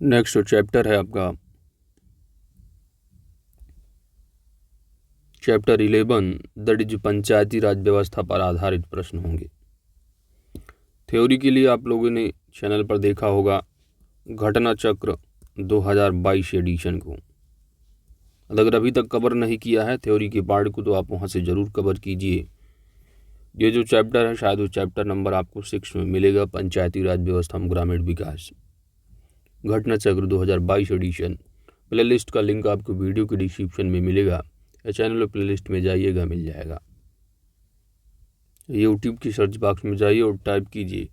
Next chapter है आपका chapter 11, that is पंचायती राज व्यवस्था पर आधारित प्रश्न होंगे। थ्योरी के लिए आप लोगों ने चैनल पर देखा होगा घटना चक्र 2022 एडिशन को। अगर अभी तक कवर नहीं किया है थ्योरी के पार्ट को तो आप वहाँ से ज़रूर कवर कीजिए। ये जो चैप्टर है शायद वो चैप्टर नंबर आपको 6 में मिलेगा, पंचायती राज व्यवस्था में ग्रामीण विकास, घटना चक्र 2022 एडिशन। प्लेलिस्ट का लिंक आपको वीडियो के डिस्क्रिप्शन में मिलेगा या चैनल और प्लेलिस्ट में जाइएगा, मिल जाएगा। यूट्यूब की सर्च बॉक्स में जाइए और टाइप कीजिए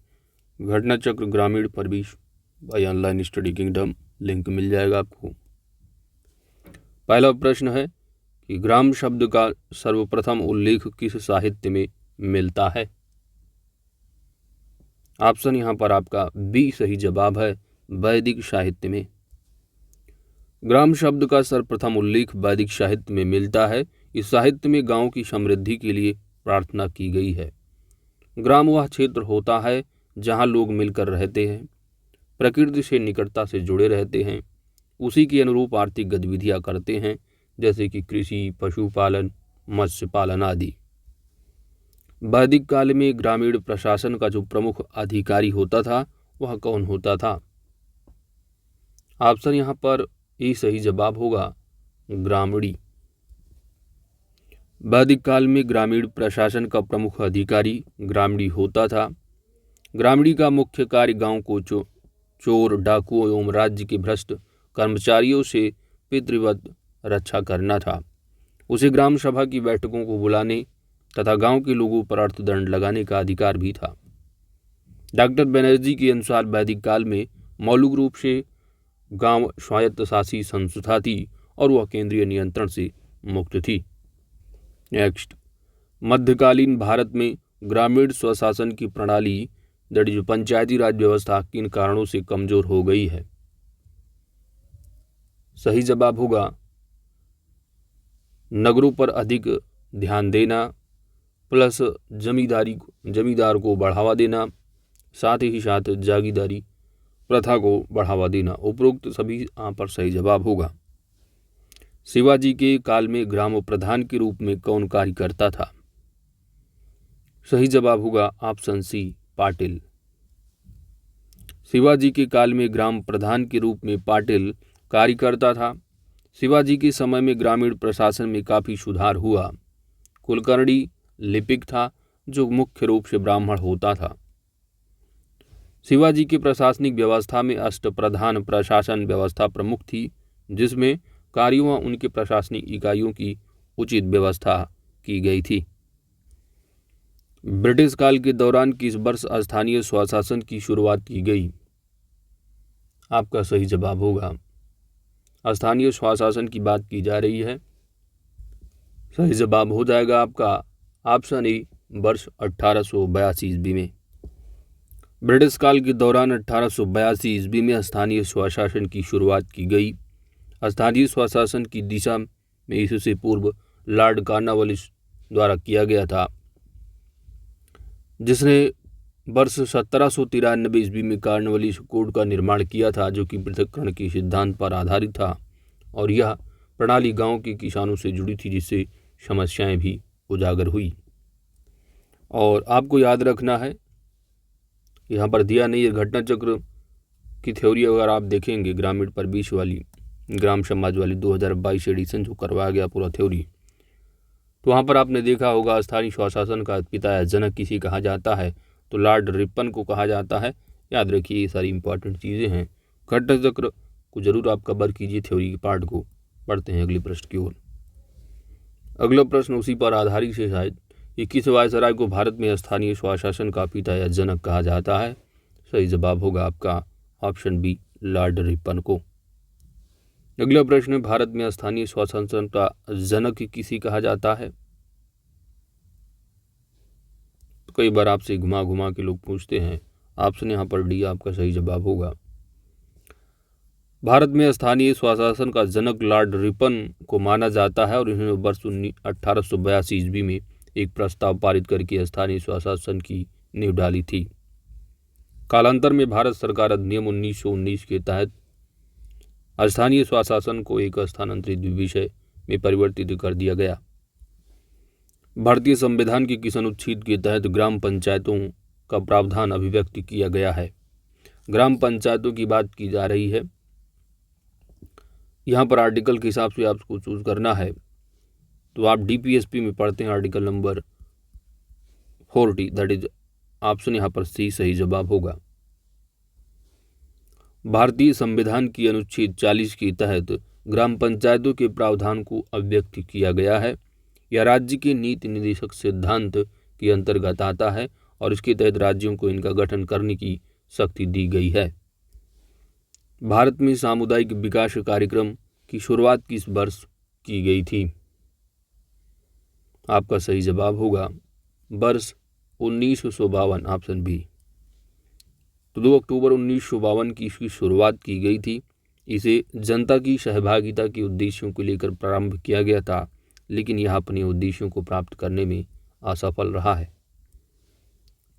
घटना चक्र ग्रामीण परवीश by online study kingdom, link मिल जाएगा आपको। पहला प्रश्न है कि ग्राम शब्द का सर्वप्रथम उल्लेख किस साहित्य में मिलता है। ऑप्शन यहाँ पर आपका बी सही जवाब है, वैदिक साहित्य में। ग्राम शब्द का सर्वप्रथम उल्लेख वैदिक साहित्य में मिलता है। इस साहित्य में गांव की समृद्धि के लिए प्रार्थना की गई है। ग्राम वह क्षेत्र होता है जहां लोग मिलकर रहते हैं, प्रकृति से निकटता से जुड़े रहते हैं, उसी के अनुरूप आर्थिक गतिविधियां करते हैं, जैसे कि कृषि, पशुपालन, मत्स्य पालन आदि। वैदिक काल में ग्रामीण प्रशासन का जो प्रमुख अधिकारी होता था वह कौन होता था। ऑप्शन यहाँ पर ए सही जवाब होगा, ग्रामणी। वैदिक काल में ग्रामीण प्रशासन का प्रमुख अधिकारी ग्रामणी होता था। ग्रामणी का मुख्य कार्य गांव को चोर, डाकुओं एवं राज्य के भ्रष्ट कर्मचारियों से पितृवत रक्षा करना था। उसे ग्राम सभा की बैठकों को बुलाने तथा गांव के लोगों पर अर्थदंड लगाने का अधिकार भी था। डॉक्टर बनर्जी के अनुसार वैदिक काल में मौलिक रूप से गांव स्वायत्तशासी संस्था थी और वह केंद्रीय नियंत्रण से मुक्त थी। नेक्स्ट, मध्यकालीन भारत में ग्रामीण स्वशासन की प्रणाली दैट इज पंचायती राज व्यवस्था किन कारणों से कमजोर हो गई है। सही जवाब होगा नगरों पर अधिक ध्यान देना, प्लस जमींदार को बढ़ावा देना, साथ ही साथ जागीरदारी प्रथा को बढ़ावा देना। उपरोक्त सभी यहाँ पर सही जवाब होगा। शिवाजी के काल में ग्राम प्रधान के रूप में कौन कार्य करता था। सही जवाब होगा ऑप्शन सी, पाटिल। शिवाजी के काल में ग्राम प्रधान के रूप में पाटिल कार्य करता था। शिवाजी के समय में ग्रामीण प्रशासन में काफी सुधार हुआ। कुलकर्णी लिपिक था जो मुख्य रूप से ब्राह्मण होता था। शिवाजी की प्रशासनिक व्यवस्था में अष्टप्रधान प्रशासन व्यवस्था प्रमुख थी, जिसमें कार्यों व उनके प्रशासनिक इकाइयों की उचित व्यवस्था की गई थी। ब्रिटिश काल के दौरान किस वर्ष स्थानीय स्वशासन की शुरुआत की गई। आपका सही जवाब होगा, स्थानीय स्वशासन की बात की जा रही है। सही जवाब हो जाएगा आपका ऑप्शन ए, वर्ष 1882 ईस्वी में। ब्रिटिश काल के दौरान 1882 ईस्वी में स्थानीय स्वशासन की शुरुआत की गई। स्थानीय स्वशासन की दिशा में इससे पूर्व लॉर्ड कॉर्नवालिस द्वारा किया गया था, जिसने वर्ष 1793 ईस्वी में कॉर्नवालिस कोड का निर्माण किया था, जो कि पृथक्करण के सिद्धांत पर आधारित था और यह प्रणाली गांव के किसानों से जुड़ी थी, जिससे समस्याएं भी उजागर हुई। और आपको याद रखना है, यहाँ पर दिया नहीं है घटना चक्र की थ्योरी। अगर आप देखेंगे ग्रामीण परवीश वाली, ग्राम समाज वाली 2022 एडिशन जो करवाया गया पूरा थ्योरी, तो वहाँ पर आपने देखा होगा स्थानीय स्वशासन का पिता या जनक किसी कहा जाता है तो लॉर्ड रिपन को कहा जाता है। याद रखिए ये सारी इंपॉर्टेंट चीज़ें हैं। घटना चक्र को जरूर आप कवर कीजिए, थ्योरी के पार्ट को। पढ़ते हैं अगले प्रश्न की ओर। अगला प्रश्न उसी पर आधारित है शायद, कि किस वायसराय को भारत में स्थानीय स्वशासन का पिता या जनक कहा जाता है। सही जवाब होगा आपका ऑप्शन बी, लॉर्ड रिपन को। अगला प्रश्न, भारत में स्थानीय स्वशासन का जनक किसी कहा जाता है। तो कई बार आपसे घुमा घुमा के लोग पूछते हैं। ऑप्शन यहाँ पर डी आपका सही जवाब होगा। भारत में स्थानीय स्वशासन का जनक लॉर्ड रिपन को माना जाता है और इन्होंने वर्ष 1882 ईस्वी में एक प्रस्ताव पारित करके स्थानीय स्वशासन की नींव डाली थी। कालांतर में भारत सरकार अधिनियम 1919 के तहत स्थानीय स्वशासन को एक स्थानांतरित विषय में परिवर्तित कर दिया गया। भारतीय संविधान के किस अनुच्छेद के तहत ग्राम पंचायतों का प्रावधान अभिव्यक्त किया गया है? ग्राम पंचायतों की बात की जा रही है। यहाँ पर आर्टिकल के हिसाब से आपको चूज करना है। तो आप DPSP में पढ़ते हैं article number 40, that is option यहाँ पर सी सही जवाब होगा। भारतीय संविधान की अनुच्छेद 40 के तहत ग्राम पंचायतों के प्रावधान को अभिव्यक्त किया गया है। यह राज्य के नीति निर्देशक सिद्धांत के अंतर्गत आता है और इसके तहत राज्यों को इनका गठन करने की शक्ति दी गई है। भारत में सामुदायिक विकास कार्यक्रम की शुरुआत किस वर्ष की गई थी? आपका सही जवाब होगा वर्ष 1952, ऑप्शन बी। तो 2 अक्टूबर 1952 की इसकी शुरुआत की गई थी। इसे जनता की सहभागिता के उद्देश्यों को लेकर प्रारंभ किया गया था, लेकिन यह अपने उद्देश्यों को प्राप्त करने में असफल रहा है।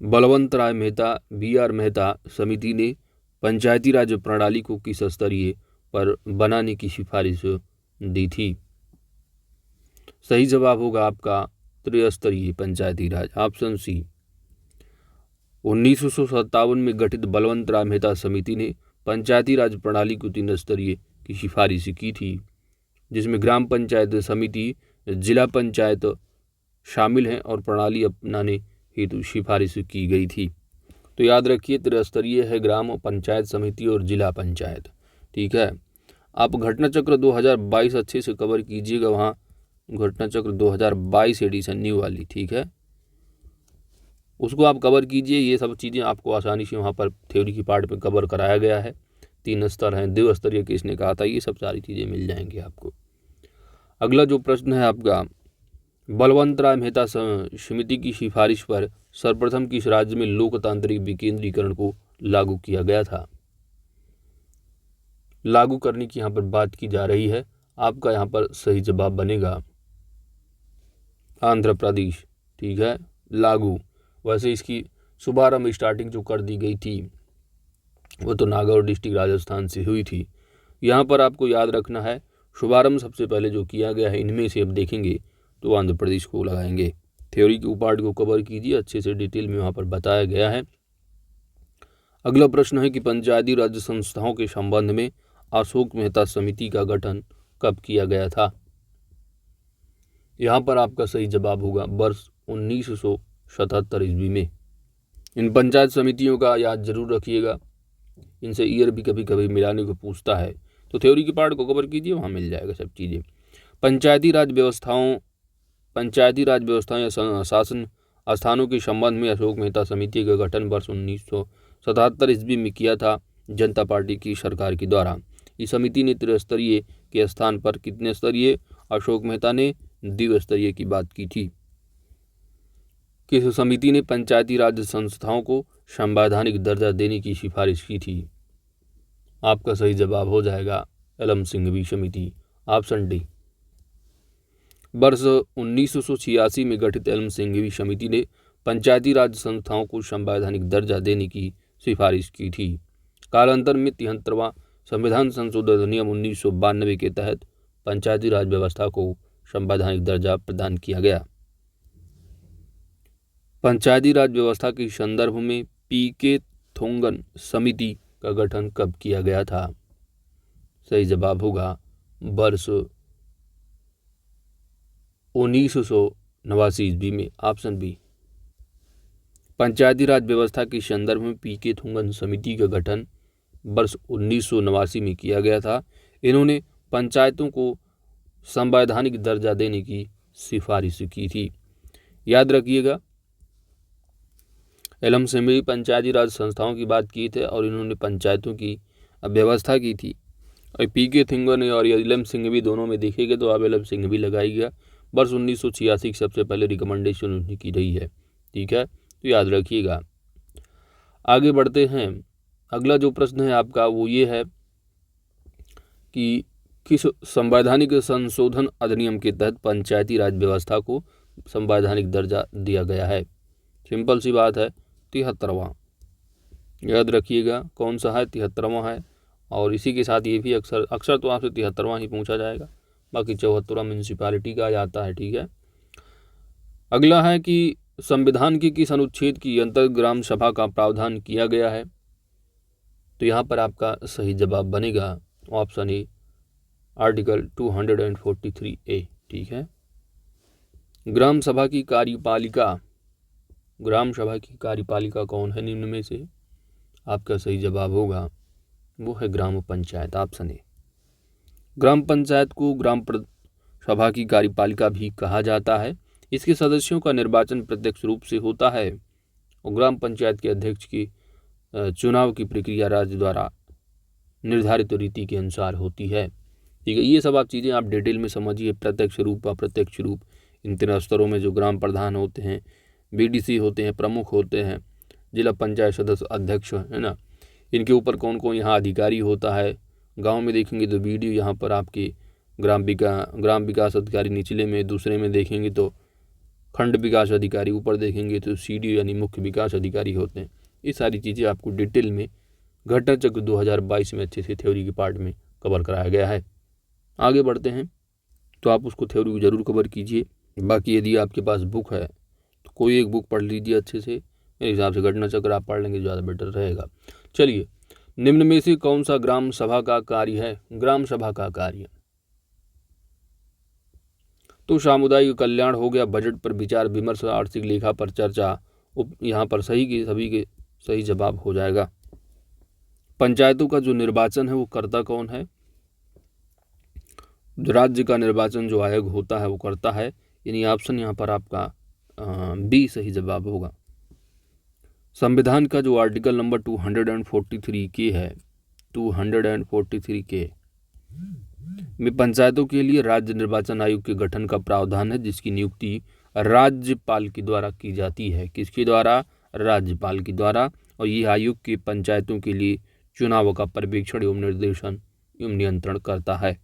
बलवंत राय मेहता BR मेहता समिति ने पंचायती राज प्रणाली को किस स्तरीय पर बनाने की सिफारिश दी थी? सही जवाब होगा आपका त्रिस्तरीय पंचायती राज, ऑप्शन सी। 1957 में गठित बलवंत राय मेहता समिति ने पंचायती राज प्रणाली को 3 स्तरीय की सिफारिश की थी, जिसमें ग्राम पंचायत समिति, जिला पंचायत शामिल हैं और प्रणाली अपनाने हेतु सिफारिश की गई थी। तो याद रखिए त्रिस्तरीय है ग्राम पंचायत समिति और जिला पंचायत। ठीक है, आप घटना चक्र 2022 अच्छे से कवर कीजिएगा, वहाँ घटना चक्र 2022 एडिशन न्यू वाली, ठीक है, उसको आप कवर कीजिए। ये सब चीज़ें आपको आसानी से वहाँ पर थ्योरी की पार्ट में कवर कराया गया है। 3 स्तर हैं, 2 स्तरीय किसने कहा था, ये सब सारी चीज़ें मिल जाएंगी आपको। अगला जो प्रश्न है आपका, बलवंत राय मेहता समिति की सिफारिश पर सर्वप्रथम किस राज्य में लोकतांत्रिक विकेंद्रीकरण को लागू किया गया था? लागू करने की यहाँ पर बात की जा रही है। आपका यहाँ पर सही जवाब बनेगा आंध्र प्रदेश। ठीक है, लागू, वैसे इसकी शुभारंभ स्टार्टिंग जो कर दी गई थी वो तो नागौर डिस्ट्रिक्ट राजस्थान से हुई थी। यहाँ पर आपको याद रखना है शुभारंभ सबसे पहले जो किया गया है इनमें से अब देखेंगे तो आंध्र प्रदेश को लगाएंगे। थ्योरी के पार्ट को कवर कीजिए, अच्छे से डिटेल में वहाँ पर बताया गया है। अगला प्रश्न है कि पंचायती राज संस्थाओं के संबंध में अशोक मेहता समिति का गठन कब किया गया था? यहाँ पर आपका सही जवाब होगा वर्ष 1977 ईस्वी में। इन पंचायत समितियों का याद जरूर रखिएगा, इनसे ईयर भी कभी कभी मिलाने को पूछता है, तो थ्योरी के पार्ट को कवर कीजिए, वहाँ मिल जाएगा सब चीज़ें। पंचायती राज व्यवस्थाओं या शासन स्थानों के संबंध में अशोक मेहता समिति का गठन वर्ष 1977 ईस्वी में किया था जनता पार्टी की सरकार के द्वारा। इस समिति ने त्रिस्तरीय के स्थान पर कितने स्तरीय, अशोक मेहता ने द्विस्तरीय की बात की थी। किस समिति ने पंचायती राज संस्थाओं को संवैधानिक दर्जा देने की सिफारिश की थी? आपका सही जवाब हो जाएगा एलम सिंघवी समिति, ऑप्शन डी। वर्ष 1986 में गठित एलम सिंघवी समिति ने पंचायती राज संस्थाओं को संवैधानिक दर्जा देने की सिफारिश की थी। कालांतर में 73वां संविधान संशोधन अधिनियम 1992 के तहत पंचायती राज व्यवस्था को संवैधानिक दर्जा प्रदान किया गया। पंचायती राज व्यवस्था के संदर्भ में PK थोंगन समिति का गठन कब किया गया था? सही जवाब होगा वर्ष 1989 ईस्वी में, ऑप्शन बी। पंचायती राज व्यवस्था के संदर्भ में PK थोंगन समिति का गठन वर्ष 1989 में किया गया था। इन्होंने पंचायतों को संवैधानिक दर्जा देने की सिफारिश की थी। याद रखिएगा, एलम सिंघवी पंचायती राज संस्थाओं की बात की थे और इन्होंने पंचायतों की व्यवस्था की थी। और PK थोंगन और एलम सिंघवी दोनों में देखेंगे तो आप एलम सिंघवी लगाइएगा। वर्ष 1986 की सबसे पहले रिकमेंडेशन उन्हीं की रही है। ठीक है, तो याद रखिएगा। आगे बढ़ते हैं। अगला जो प्रश्न है आपका वो ये है कि किस संवैधानिक संशोधन अधिनियम के तहत पंचायती राज व्यवस्था को संवैधानिक दर्जा दिया गया है? सिंपल सी बात है, 73वां। याद रखिएगा कौन सा है, 73वां है और इसी के साथ ये भी अक्सर तो आपसे 73वां ही पूछा जाएगा, बाकी 74वां म्यूनसिपालिटी का आता है। ठीक है, अगला है कि संविधान के किस अनुच्छेद की अंतर्गत ग्राम सभा का प्रावधान किया गया है? तो यहाँ पर आपका सही जवाब बनेगा ऑप्शन ए, आर्टिकल 243A। ठीक है, ग्राम सभा की कार्यपालिका कौन है निम्न में से? आपका सही जवाब होगा वो है ग्राम पंचायत, ऑप्शन ए। ग्राम पंचायत को ग्राम सभा की कार्यपालिका भी कहा जाता है। इसके सदस्यों का निर्वाचन प्रत्यक्ष रूप से होता है और ग्राम पंचायत के अध्यक्ष की चुनाव की प्रक्रिया राज्य द्वारा निर्धारित रीति के अनुसार होती है। ठीक है, ये सब आप चीज़ें आप डिटेल में समझिए। प्रत्यक्ष रूप, अप्रत्यक्ष रूप, इन 3 स्तरों में जो ग्राम प्रधान होते हैं, BDC होते हैं, प्रमुख होते हैं, जिला पंचायत सदस्य अध्यक्ष, है ना, इनके ऊपर कौन कौन यहाँ अधिकारी होता है। गांव में देखेंगे तो BDO, यहाँ पर आपके ग्राम विकास अधिकारी निचले में, दूसरे में देखेंगे तो खंड विकास अधिकारी, ऊपर देखेंगे तो CDO यानी मुख्य विकास अधिकारी होते हैं। ये सारी चीज़ें आपको डिटेल में घटना चक्र 2022 में अच्छे से थ्योरी के पार्ट में कवर कराया गया है। आगे बढ़ते हैं, तो आप उसको थ्योरी को जरूर कवर कीजिए। बाकी यदि आपके पास बुक है तो कोई एक बुक पढ़ लीजिए अच्छे से, मेरे हिसाब से घटना चक्र आप पढ़ लेंगे ज़्यादा बेटर रहेगा। चलिए, निम्न में से कौन सा ग्राम सभा का कार्य है? ग्राम सभा का कार्य तो सामुदायिक कल्याण हो गया, बजट पर विचार विमर्श, आर्थिक लेखा पर चर्चा, यहाँ पर सभी के सही जवाब हो जाएगा। पंचायतों का जो निर्वाचन है वो करता कौन है? जो राज्य का निर्वाचन जो आयोग होता है वो करता है, यानी ऑप्शन यहाँ पर आपका बी सही जवाब होगा। संविधान का जो आर्टिकल नंबर 243 है, 243 में पंचायतों के लिए राज्य निर्वाचन आयोग के गठन का प्रावधान है, जिसकी नियुक्ति राज्यपाल के द्वारा की जाती है। किसके द्वारा? राज्यपाल के द्वारा। और ये आयोग के पंचायतों के लिए चुनाव का पर्यवेक्षण एवं निर्देशन एवं नियंत्रण करता है।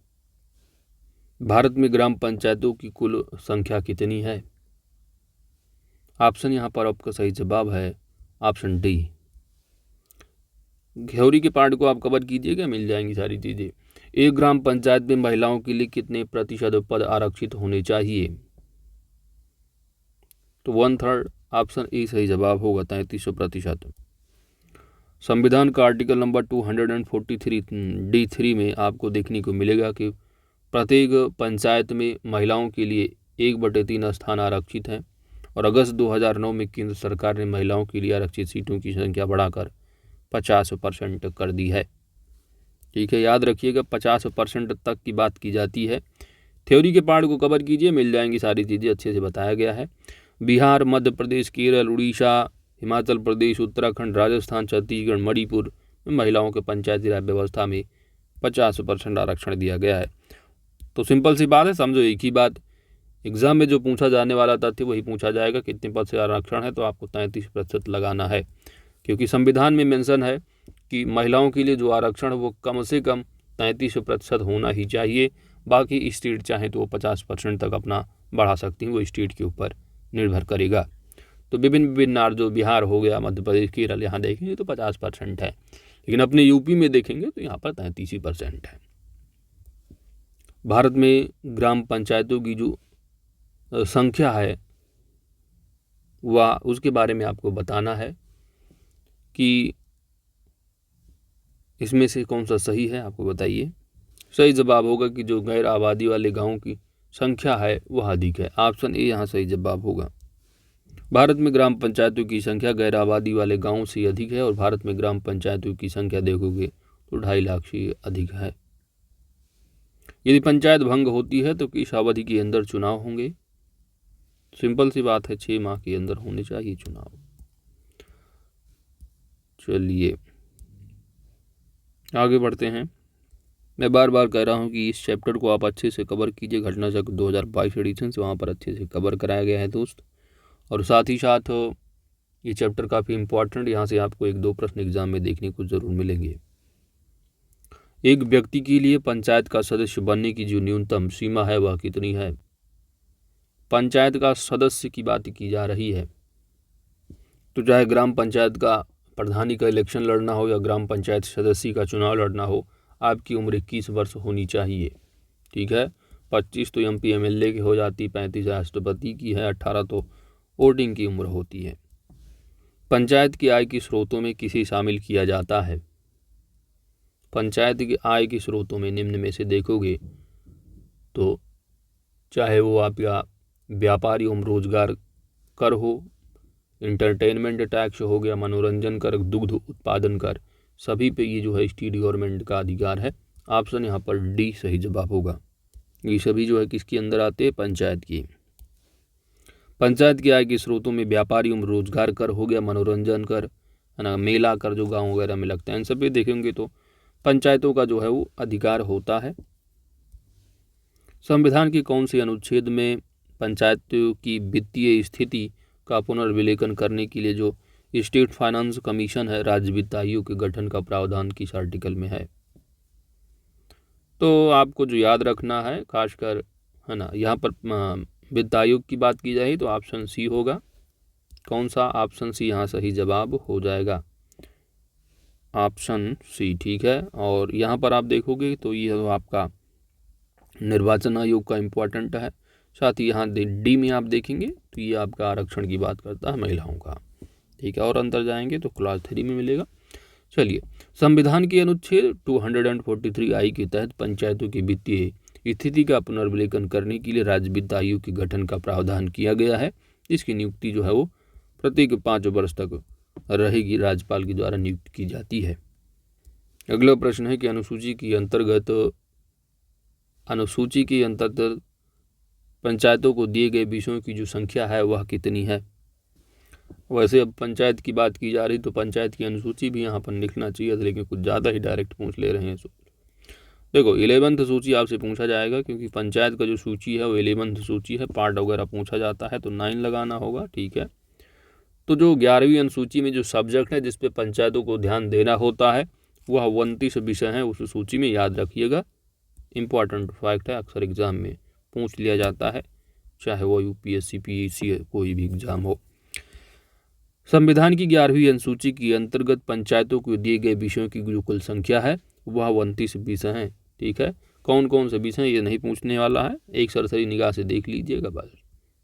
भारत में ग्राम पंचायतों की कुल संख्या कितनी है? ऑप्शन यहाँ पर आपका सही जवाब है ऑप्शन डी। थ्योरी के पार्ट को आप कवर कीजिएगा, मिल जाएंगी सारी चीजें। एक ग्राम पंचायत में महिलाओं के लिए कितने प्रतिशत पद आरक्षित होने चाहिए? तो 1/3, ऑप्शन ए सही जवाब होगा 33%। संविधान का आर्टिकल नंबर 243D3 में आपको देखने को मिलेगा कि प्रत्येक पंचायत में महिलाओं के लिए 1/3 स्थान आरक्षित हैं और अगस्त 2009 में केंद्र सरकार ने महिलाओं के लिए आरक्षित सीटों की संख्या बढ़ाकर 50% कर दी है। ठीक है, याद रखिएगा 50% तक की बात की जाती है। थ्योरी के पार्ट को कवर कीजिए, मिल जाएंगी सारी चीज़ें, अच्छे से बताया गया है। बिहार, मध्य प्रदेश, केरल, उड़ीसा, हिमाचल प्रदेश, उत्तराखंड, राजस्थान, छत्तीसगढ़, मणिपुर में महिलाओं के पंचायती राज व्यवस्था में 50% आरक्षण दिया गया है। तो सिंपल सी बात है, समझो एक ही बात, एग्जाम में जो पूछा जाने वाला तथ्य वही पूछा जाएगा, कितने पद से आरक्षण है, तो आपको 33% लगाना है, क्योंकि संविधान में मेंशन है कि महिलाओं के लिए जो आरक्षण वो कम से कम 33% होना ही चाहिए। बाकी स्टेट चाहे तो वो 50% तक अपना बढ़ा सकती हैं, वो स्टेट के ऊपर निर्भर करेगा। तो विभिन्न जो बिहार हो गया, मध्य प्रदेश, केरल, यहाँ देखेंगे तो 50% है, लेकिन अपने यूपी में देखेंगे तो यहाँ पर 33% है। भारत में ग्राम पंचायतों की जो संख्या है वह उसके बारे में आपको बताना है कि इसमें से कौन सा सही है, आपको बताइए। सही जवाब होगा कि जो गैर आबादी वाले गांवों की संख्या है वह अधिक है। ऑप्शन ए यहाँ सही जवाब होगा। भारत में ग्राम पंचायतों की संख्या गैर आबादी वाले गांवों से अधिक है और भारत में ग्राम पंचायतों की संख्या देखोगे तो 2.5 लाख से अधिक है। यदि पंचायत भंग होती है तो किस अवधि के अंदर चुनाव होंगे? सिंपल सी बात है, 6 माह के अंदर होने चाहिए चुनाव। चलिए आगे बढ़ते हैं। मैं बार बार कह रहा हूं कि इस चैप्टर को आप अच्छे से कवर कीजिए, घटना चक्र 2022 एडिशन से वहाँ पर अच्छे से कवर कराया गया है दोस्त। और साथ ही साथ ये चैप्टर काफ़ी इंपॉर्टेंट, यहाँ से आपको 1-2 प्रश्न एग्जाम में देखने को ज़रूर मिलेंगे। एक व्यक्ति के लिए पंचायत का सदस्य बनने की जो न्यूनतम सीमा है वह कितनी है? पंचायत का सदस्य की बात की जा रही है, तो चाहे ग्राम पंचायत का प्रधानी का इलेक्शन लड़ना हो या ग्राम पंचायत सदस्य का चुनाव लड़ना हो, आपकी उम्र 21 वर्ष होनी चाहिए। ठीक है, 25 तो MP MLA की हो जाती, 35 राष्ट्रपति की है, 18 तो वोटिंग की उम्र होती है। पंचायत की आय के स्रोतों में किसे शामिल किया जाता है? पंचायत की आय के स्रोतों में निम्न में से देखोगे तो चाहे वो आपका व्यापार एवं रोजगार कर हो, इंटरटेनमेंट टैक्स हो गया, मनोरंजन कर, दुग्ध उत्पादन कर, सभी पे ये जो है स्टेट गवर्नमेंट का अधिकार है। ऑप्शन यहाँ पर डी सही जवाब होगा। ये सभी जो है किसके अंदर आते हैं? पंचायत की। पंचायत की आय के स्रोतों में व्यापार एवं रोजगार कर हो गया, मनोरंजन कर है ना, मेला कर जो गाँव वगैरह में लगते हैं, इन सभी देखेंगे तो पंचायतों का जो है वो अधिकार होता है। संविधान के कौन से अनुच्छेद में पंचायतों की वित्तीय स्थिति का पुनर्विलेखन करने के लिए जो स्टेट फाइनेंस कमीशन है, राज्य वित्त आयोग के गठन का प्रावधान किस आर्टिकल में है? तो आपको जो याद रखना है खासकर है ना, यहाँ पर वित्त आयोग की बात की जाए तो ऑप्शन सी होगा। कौन सा? ऑप्शन सी यहाँ सही जवाब हो जाएगा, ऑप्शन सी। ठीक है, और यहाँ पर आप देखोगे तो ये तो आपका निर्वाचन आयोग का इम्पोर्टेंट है। साथ ही यहाँ डी में आप देखेंगे तो ये आपका आरक्षण की बात करता है महिलाओं का। ठीक है, और अंदर जाएंगे तो क्लास 3 में मिलेगा। चलिए, संविधान के अनुच्छेद 243I के तहत पंचायतों की वित्तीय स्थिति का पुनर्विलेखन करने के लिए राज्य वित्त आयोग के गठन का प्रावधान किया गया है। इसकी नियुक्ति जो है वो प्रत्येक 5 वर्ष तक रहेगी, राज्यपाल के द्वारा नियुक्त की जाती है। अगला प्रश्न है कि अनुसूची के अंतर्गत पंचायतों को दिए गए विषयों की जो संख्या है वह कितनी है? वैसे अब पंचायत की बात की जा रही तो पंचायत की अनुसूची भी यहाँ पर लिखना चाहिए, लेकिन कुछ ज़्यादा ही डायरेक्ट पूछ ले रहे हैं। देखो 11th सूची आपसे पूछा जाएगा, क्योंकि पंचायत का जो सूची है वो 11th सूची है, पार्ट वगैरह पूछा जाता है तो 9 लगाना होगा। ठीक है, तो जो 11वीं अनुसूची में जो सब्जेक्ट है जिस पे पंचायतों को ध्यान देना होता है वह 29 विषय हैं उस सूची में, याद रखिएगा। इम्पॉर्टेंट फैक्ट है, अक्सर एग्जाम में पूछ लिया जाता है, चाहे वो UPSC PEC कोई भी एग्जाम हो। संविधान की 11वीं अनुसूची के अंतर्गत पंचायतों को दिए गए विषयों की जो कुल संख्या है वह 29 विषय हैं। ठीक है, कौन कौन से विषय ये नहीं पूछने वाला है, एक सरसरी निगाह से देख लीजिएगा बस,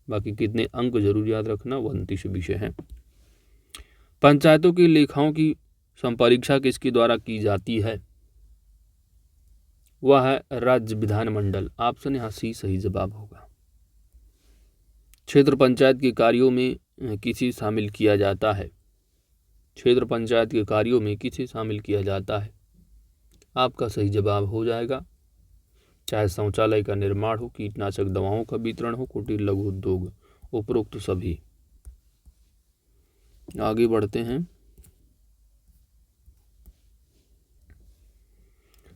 बाकी कितने अंक जरूर याद रखना, 29 विषय हैं। पंचायतों की लेखाओं की संपरीक्षा किसके द्वारा की जाती है? वह है राज्य विधानमंडल। ऑप्शन यहाँ सी सही जवाब होगा। क्षेत्र पंचायत के कार्यों में किसे शामिल किया जाता है? क्षेत्र पंचायत के कार्यों में किसे शामिल किया जाता है? आपका सही जवाब हो जाएगा, चाहे शौचालय का निर्माण हो, कीटनाशक दवाओं का वितरण हो, कुटीर लघु उद्योग, उपरोक्त सभी। आगे बढ़ते हैं।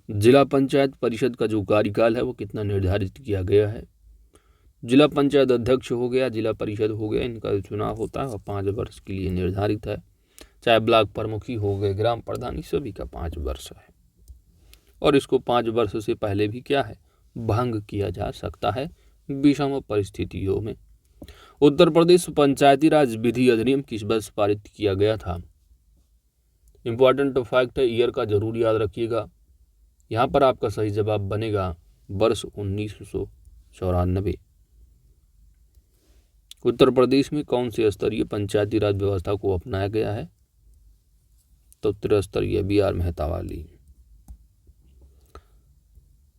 जिला पंचायत परिषद का जो कार्यकाल है वो कितना निर्धारित किया गया है? जिला पंचायत अध्यक्ष हो गया, जिला परिषद हो गया, इनका चुनाव होता है और 5 वर्ष के लिए निर्धारित है। चाहे ब्लॉक प्रमुखी हो गए, ग्राम प्रधान, सभी का 5 वर्ष है, और इसको 5 वर्ष से पहले भी क्या है, भंग किया जा सकता है विषम परिस्थितियों में। उत्तर प्रदेश पंचायती राज विधि अधिनियम किस वर्ष पारित किया गया था? इंपॉर्टेंट फैक्ट है, ईयर का जरूर याद रखिएगा। यहाँ पर आपका सही जवाब बनेगा वर्ष 1994। उत्तर प्रदेश में कौन से स्तरीय पंचायती राज व्यवस्था को अपनाया गया है? तो त्रिस्तरीय, BR मेहता वाली।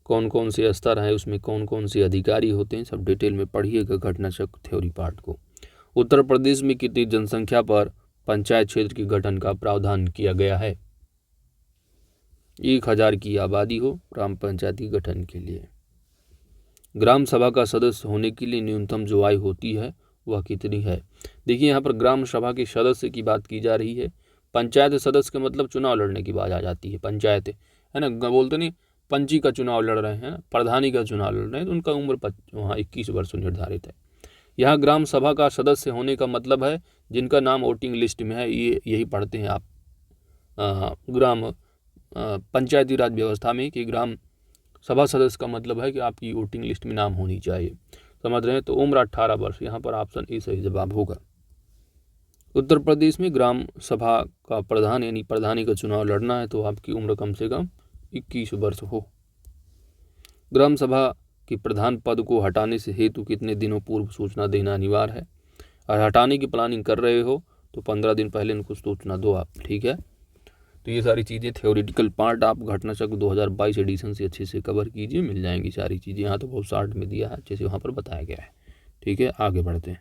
कौन कौन से स्तर हैं, उसमें कौन कौन से अधिकारी होते हैं, सब डिटेल में पढ़िएगा घटना चक्र थ्योरी पार्ट को। उत्तर प्रदेश में कितनी जनसंख्या पर पंचायत क्षेत्र के गठन का प्रावधान किया गया है? 1000 की आबादी हो ग्राम पंचायत के गठन के लिए। ग्राम सभा का सदस्य होने के लिए न्यूनतम जो आयु होती है वह कितनी है? देखिए यहाँ पर ग्राम सभा के सदस्य की बात की जा रही है। पंचायत सदस्य का मतलब चुनाव लड़ने की बात आ जाती है। पंचायत है ना, बोलते नहीं पंची का चुनाव लड़ रहे हैं ना, प्रधानी का चुनाव लड़ रहे हैं, तो उनका उम्र वहाँ 21 वर्ष निर्धारित है। यहाँ ग्राम सभा का सदस्य होने का मतलब है जिनका नाम वोटिंग लिस्ट में है, ये यही पढ़ते हैं आप ग्राम पंचायती राज व्यवस्था में कि ग्राम सभा सदस्य का मतलब है कि आपकी वोटिंग लिस्ट में नाम होनी चाहिए, समझ रहे हैं। तो उम्र 18 वर्ष, यहाँ पर ऑप्शन ए सही जवाब होगा। उत्तर प्रदेश में ग्राम सभा का प्रधान यानी प्रधानी का चुनाव लड़ना है तो आपकी उम्र कम से कम 21 वर्ष हो। ग्राम सभा की प्रधान पद को हटाने से हेतु कितने दिनों पूर्व सूचना देना अनिवार्य है। और हटाने की प्लानिंग कर रहे हो तो 15 दिन पहले इनको सूचना दो आप, ठीक है। तो ये सारी चीज़ें थ्योरेटिकल पार्ट आप घटना चक्र 2022 एडिशन से अच्छे से कवर कीजिए, मिल जाएंगी सारी चीज़ें। यहाँ तो बहुत शार्ट में दिया है, अच्छे से वहाँ पर बताया गया है, ठीक है। आगे बढ़ते हैं।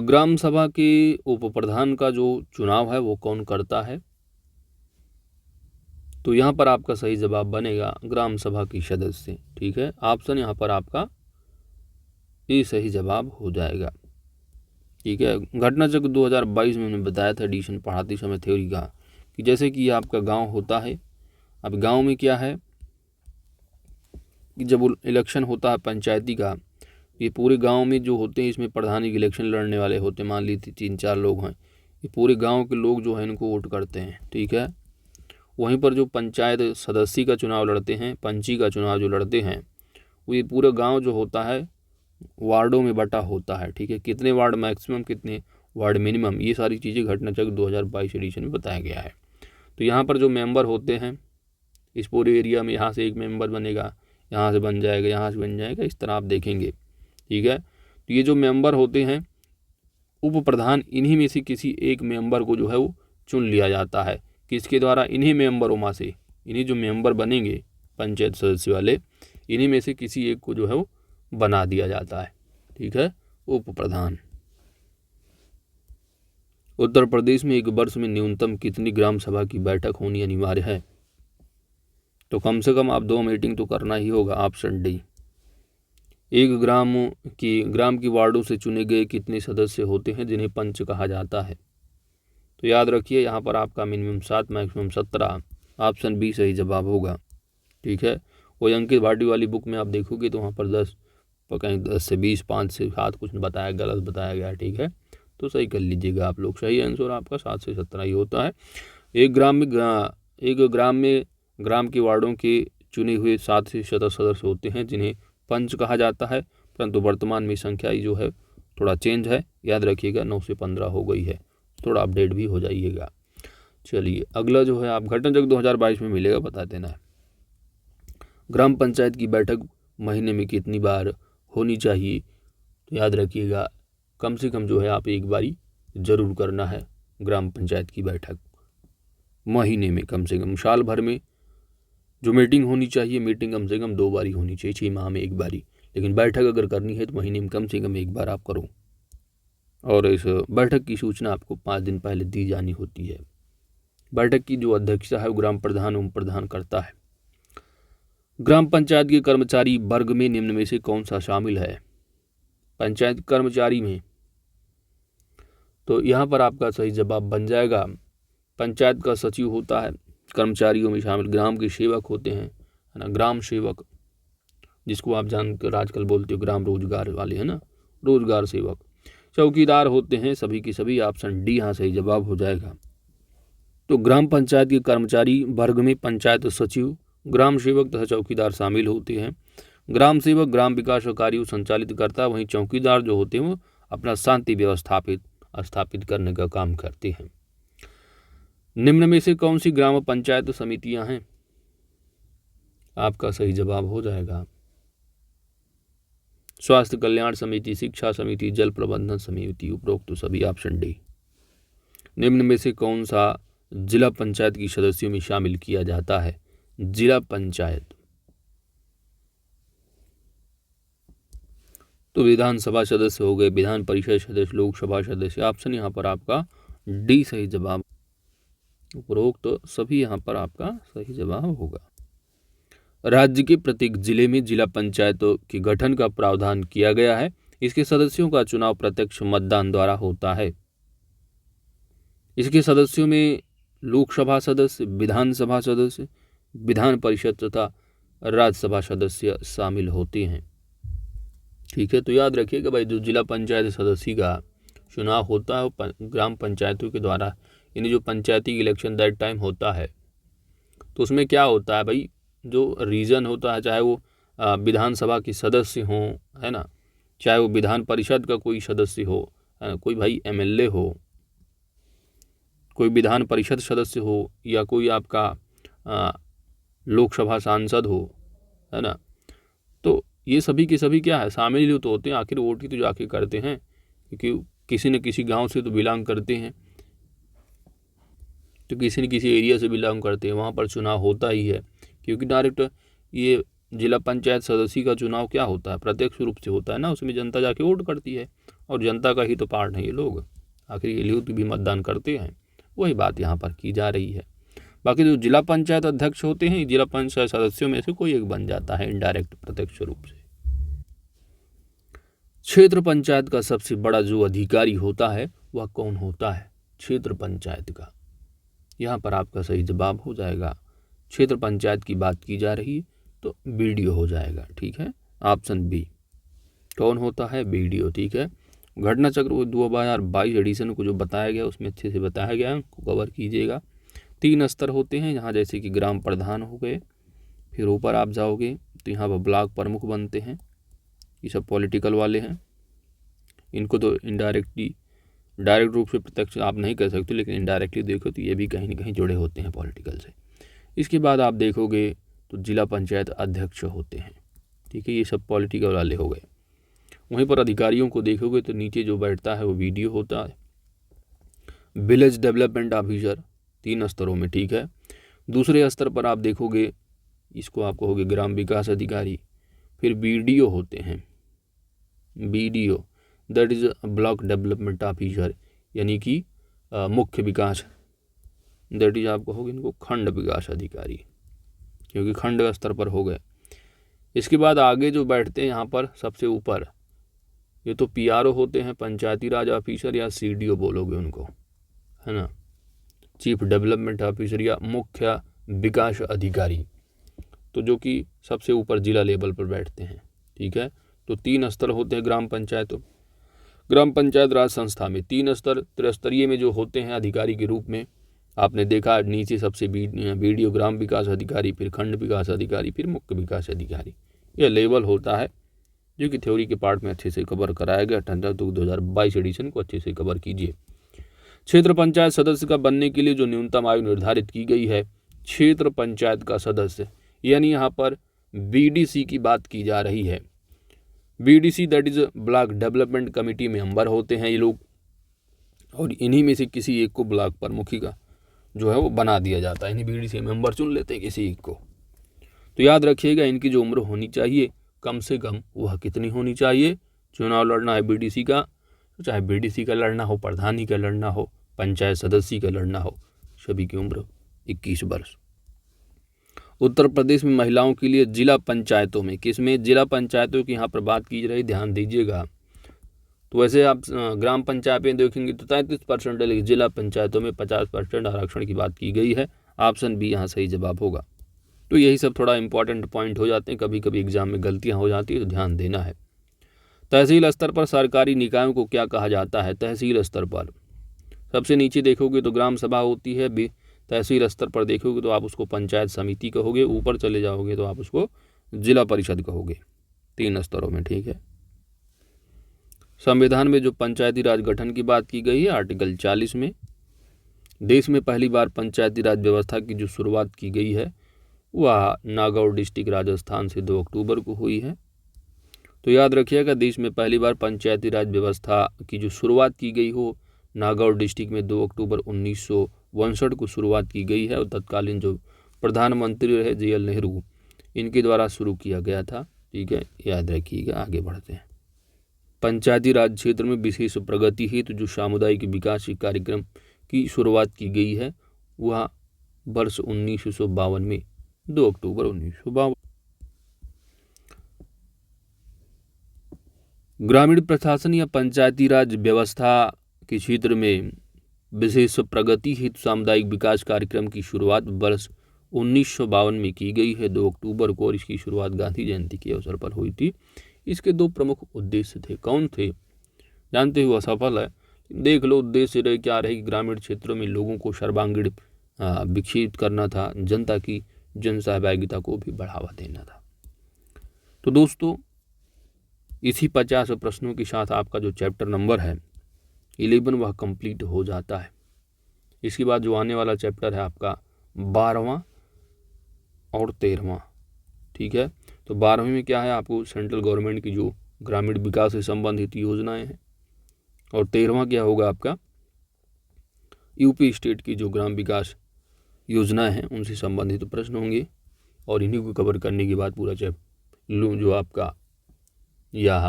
ग्राम सभा के उप प्रधान का जो चुनाव है वो कौन करता है। तो यहाँ पर आपका सही जवाब बनेगा ग्राम सभा की सदस्य, ठीक है। ऑप्शन यहाँ पर आपका ये सही जवाब हो जाएगा, ठीक है। घटना चक्र 2022 में मैंने बताया था एडिशन पढ़ाते समय थ्योरी का कि जैसे कि आपका गांव होता है। अब गांव में क्या है कि जब इलेक्शन होता है पंचायती का, ये पूरे गांव में जो होते हैं इसमें प्रधानी के इलेक्शन लड़ने वाले होते हैं। मान लीजिए 3-4 लोग हैं, ये पूरे गांव के लोग जो है इनको वोट करते हैं, ठीक है। वहीं पर जो पंचायत सदस्य का चुनाव लड़ते हैं, पंची का चुनाव जो लड़ते हैं, वो ये पूरा गांव जो होता है वार्डों में बटा होता है, ठीक है। कितने वार्ड मैक्सिमम, कितने वार्ड मिनिमम, ये सारी चीज़ें घटना चक्र 2022 एडिशन में बताया गया है। तो यहाँ पर जो मेंबर होते हैं इस पूरे एरिया में, यहाँ से एक मेंबर बनेगा, यहाँ से बन जाएगा, यहाँ से बन जाएगा, इस तरह आप देखेंगे, ठीक है। तो ये जो मेंबर होते हैं उप प्रधान, इन्हीं में से किसी एक मेंबर को जो है वो चुन लिया जाता है। किसके द्वारा, इन्हीं मेंबरों में से, इन्हीं जो मेंबर बनेंगे पंचायत सदस्य वाले, इन्हीं में से किसी एक को जो है वो बना दिया जाता है, ठीक है, उप प्रधान। उत्तर प्रदेश में एक वर्ष में न्यूनतम कितनी ग्राम सभा की बैठक होनी अनिवार्य है। तो कम से कम आप 2 मीटिंग तो करना ही होगा, ऑप्शन डी। एक ग्राम की वार्डों से चुने गए कितने सदस्य होते हैं जिन्हें पंच कहा जाता है। तो याद रखिए यहाँ पर आपका मिनिमम 7 मैक्सिमम 17, ऑप्शन बी सही जवाब होगा, ठीक है। वो अंकित भाटी वाली बुक में आप देखोगे तो वहाँ पर 10 कहीं 10 से 20, 5 से 7 कुछ बताया, गलत बताया गया, ठीक है। तो सही कर लीजिएगा आप लोग। सही आंसर आपका 7 से 17 ही होता है। एक ग्राम में ग्राम के वार्डों के चुने हुए 7 से 17 सदस्य होते हैं जिन्हें पंच कहा जाता है, परंतु वर्तमान में संख्या जो है थोड़ा चेंज है, याद रखिएगा 9 से 15 हो गई है, थोड़ा अपडेट भी हो जाइएगा। चलिए अगला जो है आप घटना चक्र 2022 में मिलेगा, बता देना है। ग्राम पंचायत की बैठक महीने में कितनी बार होनी चाहिए। तो याद रखिएगा कम से कम जो है आप एक बारी जरूर करना है ग्राम पंचायत की बैठक महीने में, कम से कम साल भर में जो मीटिंग होनी चाहिए, मीटिंग कम से कम 2 बारी होनी चाहिए, 6 माह में एक बारी, लेकिन बैठक अगर करनी है तो महीने में कम से कम एक बार आप करो। और इस बैठक की सूचना आपको 5 दिन पहले दी जानी होती है। बैठक की जो अध्यक्षता है वो ग्राम प्रधान उप प्रधान करता है। ग्राम पंचायत के कर्मचारी वर्ग में निम्न में से कौन सा शामिल है। पंचायत कर्मचारी में, तो यहाँ पर आपका सही जवाब बन जाएगा पंचायत का सचिव होता है। कर्मचारियों में शामिल ग्राम के सेवक होते हैं, है ना, ग्राम सेवक, जिसको आप जानकर आजकल बोलते हो ग्राम रोजगार वाले, है ना, रोजगार सेवक। चौकीदार होते हैं सभी की सभी, ऑप्शन डी यहाँ सही जवाब हो जाएगा। तो ग्राम पंचायत के कर्मचारी वर्ग में पंचायत सचिव, ग्राम सेवक तथा चौकीदार शामिल होते हैं। ग्राम सेवक ग्राम विकास कार्यों संचालित करता है, वहीं चौकीदार जो होते हैं वो अपना शांति स्थापित करने का काम करते हैं। निम्न में से कौन सी ग्राम पंचायत समितियां हैं। आपका सही जवाब हो जाएगा स्वास्थ्य कल्याण समिति, शिक्षा समिति, जल प्रबंधन समिति, उपरोक्त सभी, ऑप्शन डी। निम्न में से कौन सा जिला पंचायत की सदस्यों में शामिल किया जाता है। जिला पंचायत, तो विधानसभा सदस्य हो गए, विधान परिषद सदस्य, लोकसभा सदस्य, ऑप्शन यहाँ पर आपका डी सही जवाब, उपरोक्त तो सभी यहाँ पर आपका सही जवाब होगा। राज्य के प्रत्येक जिले में जिला पंचायतों के गठन का प्रावधान किया गया है। इसके सदस्यों का चुनाव प्रत्यक्ष मतदान द्वारा होता है। इसके सदस्यों में लोकसभा सदस्य, विधानसभा सदस्य, विधान परिषद तथा राज्यसभा सदस्य शामिल होते हैं, ठीक है। तो याद रखिएगा भाई जो जिला पंचायत सदस्य का चुनाव होता है ग्राम पंचायतों के द्वारा, यानी जो पंचायती इलेक्शन दैट टाइम होता है, तो उसमें क्या होता है भाई, जो रीजन होता है, चाहे वो विधानसभा के सदस्य हों, है ना, चाहे वो विधान परिषद का कोई सदस्य हो, कोई भाई एमएलए हो, कोई विधान परिषद सदस्य हो, या कोई आपका लोकसभा सांसद हो, है ना, तो ये सभी के सभी क्या है, शामिल ही तो होते हैं। आखिर वोट ही तो जाके करते हैं, क्योंकि किसी न किसी गांव से तो बिलोंग करते हैं, तो किसी न किसी एरिया से बिलोंग करते हैं, वहाँ पर चुनाव होता ही है। क्योंकि डायरेक्ट ये जिला पंचायत सदस्य का चुनाव क्या होता है, प्रत्यक्ष रूप से होता है ना, उसमें जनता जाके वोट करती है, और जनता का ही तो पार्ट है ये लोग, आखिर ये लोग भी मतदान करते हैं। वही बात यहाँ पर की जा रही है। बाकी जो जिला पंचायत अध्यक्ष होते हैं, जिला पंचायत सदस्यों में से कोई एक बन जाता है इनडायरेक्ट, प्रत्यक्ष रूप से। क्षेत्र पंचायत का सबसे बड़ा जो अधिकारी होता है वह कौन होता है, क्षेत्र पंचायत का। यहाँ पर आपका सही जवाब हो जाएगा, क्षेत्र पंचायत की बात की जा रही है तो बीडीओ हो जाएगा, ठीक है, ऑप्शन बी। कौन होता है, बीडीओ, ठीक है। घटना चक्र 2022 एडिशन को जो बताया गया उसमें अच्छे से बताया गया है, उनको कवर कीजिएगा। 3 स्तर होते हैं यहाँ, जैसे कि ग्राम प्रधान हो गए, फिर ऊपर आप जाओगे तो यहाँ पर ब्लॉक प्रमुख बनते हैं, ये सब पॉलिटिकल वाले हैं। इनको तो इनडायरेक्टली, डायरेक्ट रूप से प्रत्यक्ष आप नहीं कर सकते, लेकिन इनडायरेक्टली देखो तो ये भी कहीं ना कहीं जुड़े होते हैं पॉलिटिकल से। इसके बाद आप देखोगे तो जिला पंचायत अध्यक्ष होते हैं, ठीक है, ये सब पॉलिटिकल वाले हो गए। वहीं पर अधिकारियों को देखोगे तो नीचे जो बैठता है वो बीडीओ होता है, विलेज डेवलपमेंट ऑफिसर, 3 स्तरों में, ठीक है। दूसरे स्तर पर आप देखोगे, इसको आप कहोगे ग्राम विकास अधिकारी, फिर बीडीओ होते हैं, BDO that is block development officer, यानी कि मुख्य विकास, दैट इज आप कहोगे इनको खंड विकास अधिकारी, क्योंकि खंड स्तर पर हो गए। इसके बाद आगे जो बैठते हैं यहाँ पर सबसे ऊपर, ये तो पीआरओ होते हैं, पंचायती राज ऑफिसर या सीडीओ बोलोगे उनको, है ना, चीफ डेवलपमेंट ऑफिसर या मुख्य विकास अधिकारी, तो जो कि सबसे ऊपर जिला लेवल पर बैठते हैं, ठीक है। तो 3 स्तर होते हैं ग्राम पंचायत राज संस्था में, 3 स्तर। त्रिस्तरीय में जो होते हैं अधिकारी के रूप में आपने देखा, नीचे सबसे बीडीओ ग्राम विकास अधिकारी, फिर खंड विकास अधिकारी, फिर मुख्य विकास अधिकारी, यह लेवल होता है, जो कि थ्योरी के पार्ट में अच्छे से कवर कराया गया। 2022 एडिशन को अच्छे से कवर कीजिए। क्षेत्र पंचायत सदस्य का बनने के लिए जो न्यूनतम आयु निर्धारित की गई है, क्षेत्र पंचायत का सदस्य, यानी यहाँ पर बीडीसी की बात की जा रही है। BDC that is block development committee member होते हैं ये लोग, और इन्हीं में से किसी एक को ब्लॉक प्रमुखी का जो है वो बना दिया जाता है, इन्हीं बीडीसी मेंबर चुन लेते हैं किसी एक को। तो याद रखिएगा, इनकी जो उम्र होनी चाहिए कम से कम वह कितनी होनी चाहिए, चुनाव लड़ना है बीडीसी का, तो चाहे बीडीसी का लड़ना हो, प्रधानी का लड़ना हो, पंचायत सदस्य का लड़ना हो, सभी की उम्र 21 वर्ष। उत्तर प्रदेश में महिलाओं के लिए जिला पंचायतों में, किसमें, जिला पंचायतों की यहाँ पर बात की जा रही, ध्यान दीजिएगा। तो वैसे आप ग्राम पंचायतें देखेंगे तो 33% है, लेकिन जिला पंचायतों में 50% आरक्षण की बात की गई है। ऑप्शन बी यहाँ सही जवाब होगा। तो यही सब थोड़ा इंपॉर्टेंट पॉइंट हो जाते हैं, कभी कभी एग्जाम में गलतियाँ हो जाती है, तो ध्यान देना है। तहसील स्तर पर सरकारी निकायों को क्या कहा जाता है, तहसील स्तर पर सबसे नीचे देखोगे तो ग्राम सभा होती है, तहसील स्तर पर देखोगे तो आप उसको पंचायत समिति कहोगे, ऊपर चले जाओगे तो आप उसको जिला परिषद कहोगे, 3 स्तरों में, ठीक है। संविधान में जो पंचायती राज गठन की बात की गई है, आर्टिकल 40 में, देश में पहली बार पंचायती राज व्यवस्था की जो शुरुआत की गई है वह नागौर डिस्ट्रिक्ट राजस्थान से 2 अक्टूबर को हुई है। तो याद रखिएगा, देश में पहली बार पंचायती राज व्यवस्था की जो शुरुआत की गई हो नागौर डिस्ट्रिक्ट में 2 अक्टूबर 1962 को शुरुआत की गई है, और तत्कालीन जो प्रधानमंत्री रहे JL नेहरू, इनके द्वारा शुरू किया गया था, ठीक है, याद रखिएगा। आगे बढ़ते हैं। पंचायती राज क्षेत्र में विशेष प्रगति हेतु जो सामुदायिक विकास कार्यक्रम की शुरुआत की गई है वह वर्ष 1952 में, 2 अक्टूबर 1952। ग्रामीण प्रशासन या पंचायती राज व्यवस्था के क्षेत्र में विशेष प्रगति हेतु सामुदायिक विकास कार्यक्रम की शुरुआत वर्ष 1952 में की गई है, 2 अक्टूबर को, और इसकी शुरुआत गांधी जयंती के अवसर पर हुई थी। इसके 2 प्रमुख उद्देश्य थे, कौन थे जानते हो, असफल है, देख लो। उद्देश्य रहे क्या रहे कि ग्रामीण क्षेत्रों में लोगों को सर्वांगीण विकसित करना था, जनता की जन सहभागिता को भी बढ़ावा देना था। तो दोस्तों, इसी 50 प्रश्नों के साथ आपका जो चैप्टर नंबर है 11 वह कंप्लीट हो जाता है। इसके बाद जो आने वाला चैप्टर है आपका 12वां, और 13वां। ठीक है, तो 12वीं में क्या है, आपको सेंट्रल गवर्नमेंट की जो ग्रामीण विकास से संबंधित योजनाएं हैं, और 13वां क्या होगा आपका, यूपी स्टेट की जो ग्राम विकास योजनाएं हैं उनसे संबंधित प्रश्न होंगे। और इन्हीं को कवर करने के बाद पूरा जो आपका यह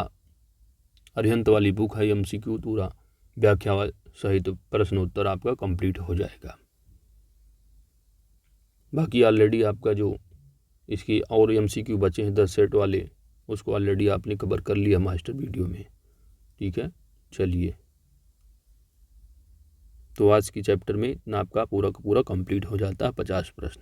अरिहंत वाली बुक है MCQ पूरा व्याख्या सहित प्रश्न उत्तर आपका कंप्लीट हो जाएगा। बाकी ऑलरेडी आपका जो इसकी और MCQ बचे हैं 10 सेट वाले, उसको ऑलरेडी आपने कवर कर लिया मास्टर वीडियो में। ठीक है, चलिए, तो आज की चैप्टर में इतना आपका पूरा का पूरा कंप्लीट हो जाता है 50 प्रश्न।